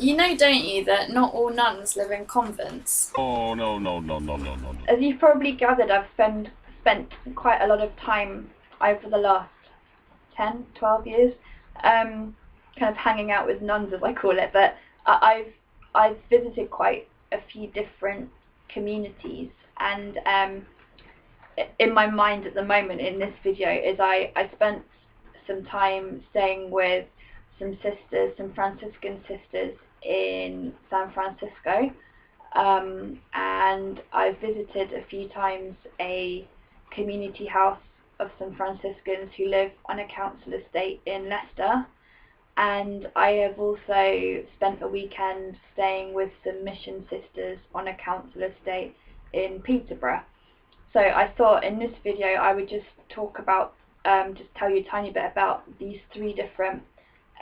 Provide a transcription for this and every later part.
You know, don't you, that not all nuns live in convents? Oh, no, no, no, no, no, no, no. As you've probably gathered, I've spent quite a lot of time over the last 10, 12 years, kind of hanging out with nuns, as I call it. But I've visited quite a few different communities, and in my mind at the moment in this video is I spent some time staying with some sisters, some Franciscan sisters in San Francisco, and I visited a few times a community house of some Franciscans who live on a council estate in Leicester. And I have also spent a weekend staying with some mission sisters on a council estate in Peterborough. So I thought in this video I would just talk about, just tell you a tiny bit about these three different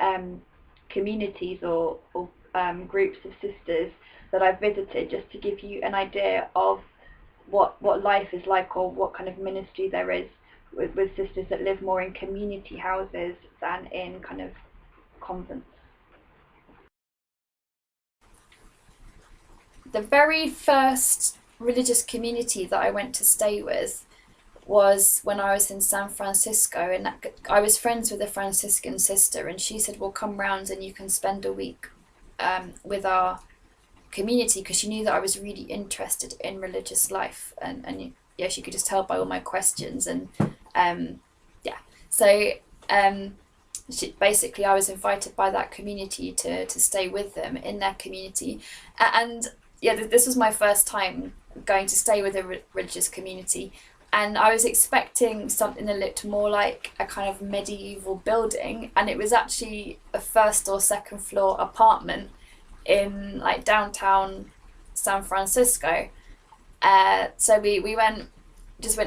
um, communities or groups of sisters that I've visited, just to give you an idea of what life is like, or what kind of ministry there is with sisters that live more in community houses than in kind of convents. The very first religious community that I went to stay with was when I was in San Francisco, and I was friends with a Franciscan sister, and she said, "Well, come round and you can spend a week with our community," because she knew that I was really interested in religious life, and yeah, she could just tell by all my questions, and um, yeah, so um, basically I was invited by that community to stay with them in their community, and yeah, this was my first time going to stay with a religious community, and I was expecting something that looked more like a kind of medieval building, and it was actually a first or second floor apartment in like downtown San Francisco. So we went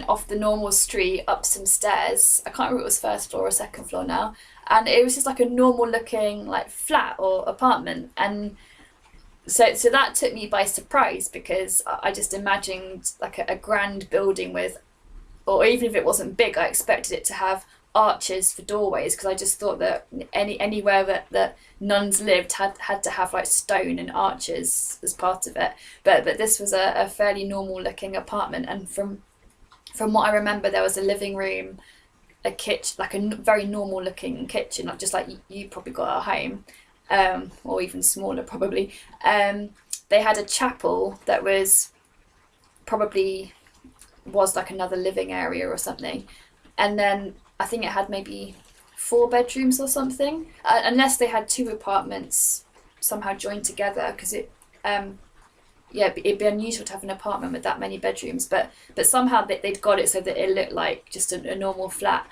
off the normal street up some stairs. I can't remember if it was first floor or second floor now, and it was just like a normal looking like flat or apartment. And so that took me by surprise, because I just imagined like a grand building with, or even if it wasn't big, I expected it to have arches for doorways, because I just thought that anywhere that nuns lived had to have like stone and arches as part of it. But this was a fairly normal looking apartment, and from what I remember, there was a living room, a kitchen, like a very normal looking kitchen, not just like you probably got at home, or even smaller probably. They had a chapel that probably was like another living area or something, and then I think it had maybe four bedrooms or something, unless they had two apartments somehow joined together, because yeah, it'd be unusual to have an apartment with that many bedrooms, but somehow they'd got it so that it looked like just a normal flat.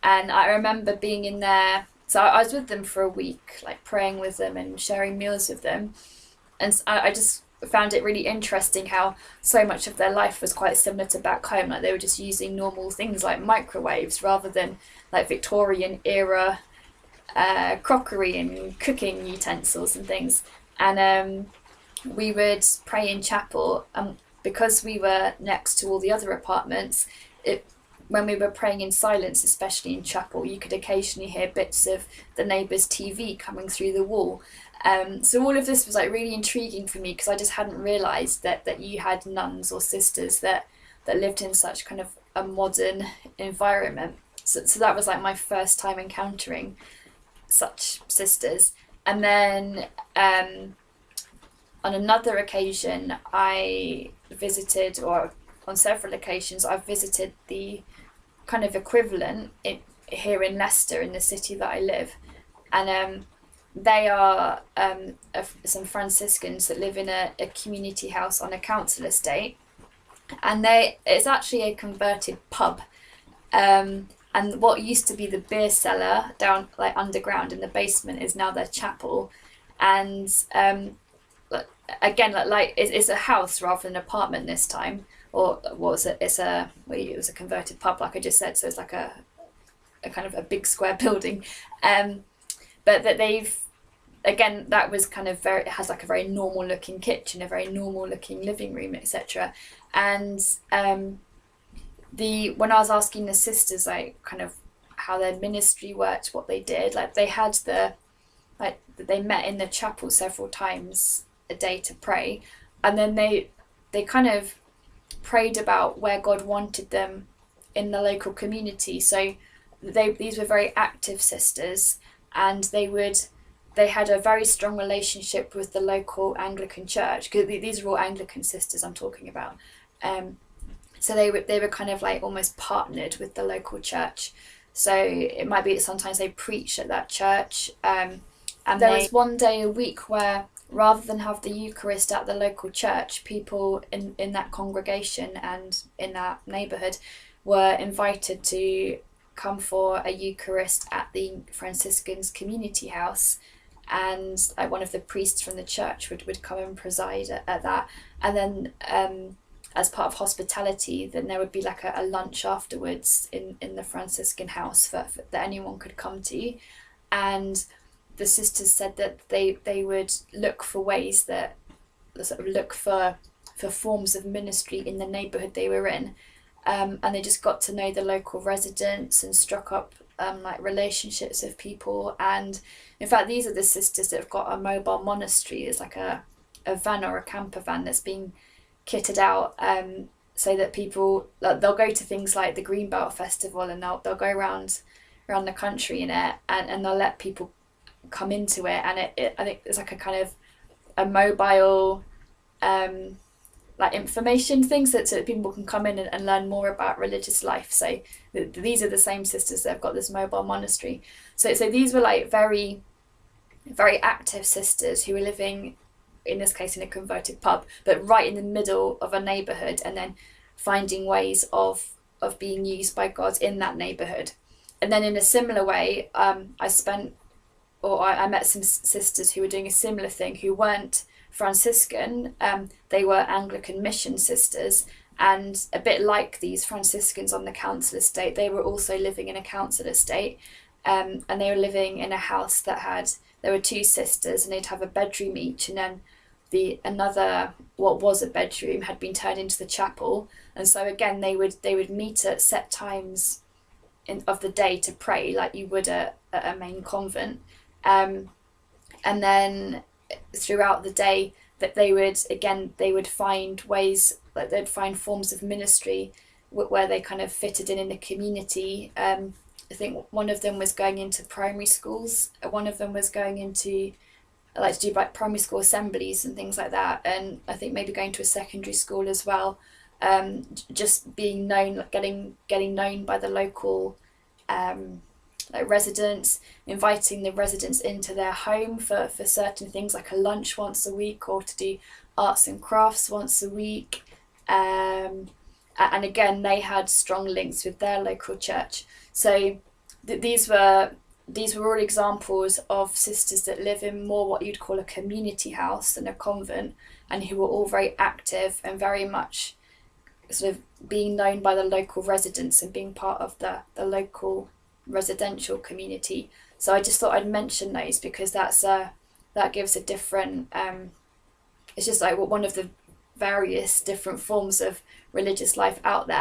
And I remember being in there, so I was with them for a week, like praying with them and sharing meals with them, and I just found it really interesting how so much of their life was quite similar to back home. Like they were just using normal things like microwaves rather than like Victorian era crockery and cooking utensils and things. And we would pray in chapel, and because we were next to all the other apartments, it when we were praying in silence, especially in chapel, you could occasionally hear bits of the neighbour's TV coming through the wall. So all of this was like really intriguing for me, because I just hadn't realised that you had nuns or sisters that lived in such kind of a modern environment. So that was like my first time encountering such sisters. And then on another occasion, I visited, or on several occasions, I've visited the kind of equivalent here in Leicester, in the city that I live. And they are some Franciscans that live in a community house on a council estate, and it's actually a converted pub. And what used to be the beer cellar down like underground in the basement is now their chapel. And again, like it's a house rather than an apartment this time, or what was it? It was a converted pub, like I just said. So it's like a kind of a big square building, but that they've again, that was kind of very, it has like a very normal looking kitchen, a very normal looking living room, etc. And the when I was asking the sisters like kind of how their ministry worked, what they did, like they had the like they met in the chapel several times a day to pray, and then they kind of prayed about where God wanted them in the local community. So these were very active sisters, and they had a very strong relationship with the local Anglican church, because these are all Anglican sisters I'm talking about. So they were kind of like almost partnered with the local church. So it might be that sometimes they preach at that church. And there was one day a week where, rather than have the Eucharist at the local church, people in that congregation and in that neighbourhood were invited to come for a Eucharist at the Franciscans community house, and one of the priests from the church would come and preside at that. And then as part of hospitality, then there would be like a lunch afterwards in the Franciscan house that anyone could come to. And the sisters said that they would look for ways that sort of look for forms of ministry in the neighbourhood they were in. And they just got to know the local residents and struck up like relationships with people. And in fact, these are the sisters that have got a mobile monastery. It's like a van or a camper van that's been kitted out, so that people, they'll go to things like the Greenbelt Festival, and they'll go around the country in it, and they'll let people come into it. And I think it's like a kind of a mobile like information things so that people can come in and learn more about religious life. So these are the same sisters that have got this mobile monastery. So these were like very, very active sisters who were living, in this case, in a converted pub, but right in the middle of a neighbourhood, and then finding ways of being used by God in that neighbourhood. And then in a similar way, I met some sisters who were doing a similar thing, who weren't Franciscan. They were Anglican mission sisters, and a bit like these Franciscans on the council estate, they were also living in a council estate, and they were living in a house there were two sisters, and they'd have a bedroom each, and then another, what was a bedroom, had been turned into the chapel. And so again, they would meet at set times of the day to pray, like you would at a main convent. And then throughout the day, that they would find ways, like they'd find forms of ministry where they kind of fitted in the community. I think one of them was going into primary schools. One of them was going into, like, to do like primary school assemblies and things like that. And I think maybe going to a secondary school as well. Just being known, like getting known by the local like residents, inviting the residents into their home for certain things, like a lunch once a week, or to do arts and crafts once a week. And again, they had strong links with their local church. So these were all examples of sisters that live in more what you'd call a community house than a convent, and who were all very active and very much sort of being known by the local residents and being part of the local residential community. So I just thought I'd mention those, because that gives a different, it's just like one of the various different forms of religious life out there.